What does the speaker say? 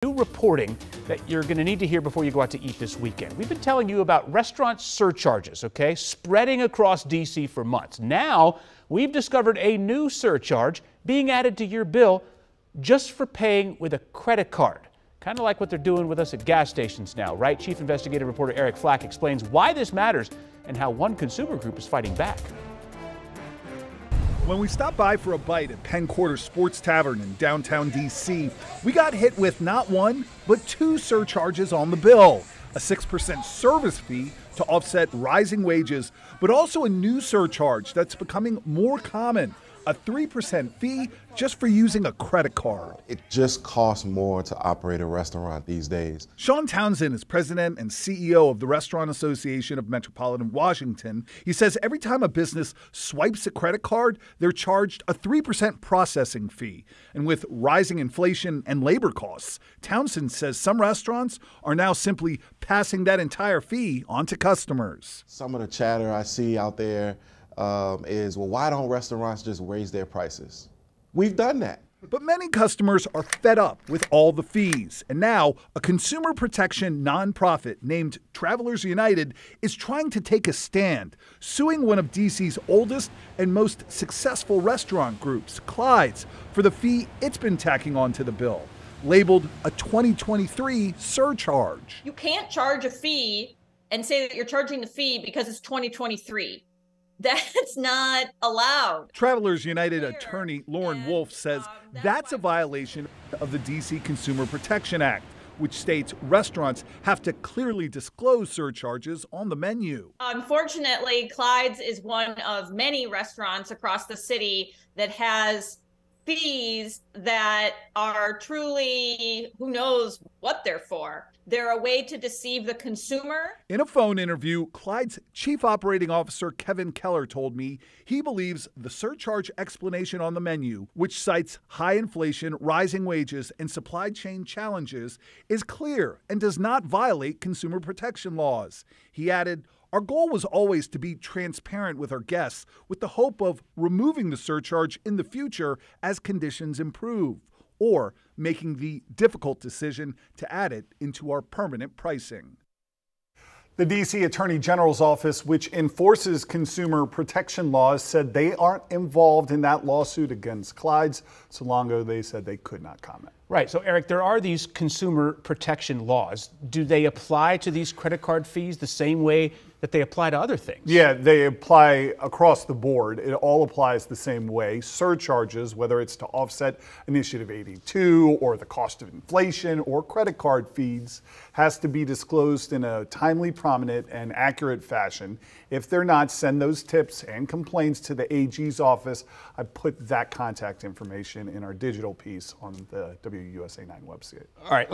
New reporting that you're going to need to hear before you go out to eat this weekend. We've been telling you about restaurant surcharges, okay, spreading across D.C. for months. Now, we've discovered a new surcharge being added to your bill just for paying with a credit card. Kind of like what they're doing with us at gas stations now, right? Chief investigative reporter Eric Flack explains why this matters and how one consumer group is fighting back. When we stopped by for a bite at Penn Quarter Sports Tavern in downtown D.C., we got hit with not one, but two surcharges on the bill. A 6% service fee to offset rising wages, but also a new surcharge that's becoming more common, a 3% fee just for using a credit card. It just costs more to operate a restaurant these days. Sean Townsend is president and CEO of the Restaurant Association of Metropolitan Washington. He says every time a business swipes a credit card, they're charged a 3% processing fee. And with rising inflation and labor costs, Townsend says some restaurants are now simply passing that entire fee on to customers. Some of the chatter I see out there is, well, why don't restaurants just raise their prices? We've done that. But many customers are fed up with all the fees. And now a consumer protection nonprofit named Travelers United is trying to take a stand, suing one of D.C.'s oldest and most successful restaurant groups, Clyde's, for the fee it's been tacking onto the bill, labeled a 2023 surcharge. You can't charge a fee and say that you're charging the fee because it's 2023. That's not allowed. Travelers United attorney Lauren Wolf says that's a violation of the D.C. Consumer Protection Act, which states restaurants have to clearly disclose surcharges on the menu. Unfortunately, Clyde's is one of many restaurants across the city that has fees that are truly, who knows what they're for. They're a way to deceive the consumer. In a phone interview, Clyde's chief operating officer Kevin Keller told me he believes the surcharge explanation on the menu, which cites high inflation, rising wages, and supply chain challenges, is clear and does not violate consumer protection laws. He added, "Our goal was always to be transparent with our guests with the hope of removing the surcharge in the future as conditions improve, or making the difficult decision to add it into our permanent pricing." The D.C. Attorney General's office, which enforces consumer protection laws, said they aren't involved in that lawsuit against Clyde's. So long ago, they said they could not comment. Right. So, Eric, there are these consumer protection laws. Do they apply to these credit card fees the same way that they apply to other things? Yeah, they apply across the board. It all applies the same way. Surcharges, whether it's to offset Initiative 82 or the cost of inflation or credit card fees, has to be disclosed in a timely, prominent, and accurate fashion. If they're not, send those tips and complaints to the AG's office. I put that contact information in our digital piece on the WUSA 9 website. All right.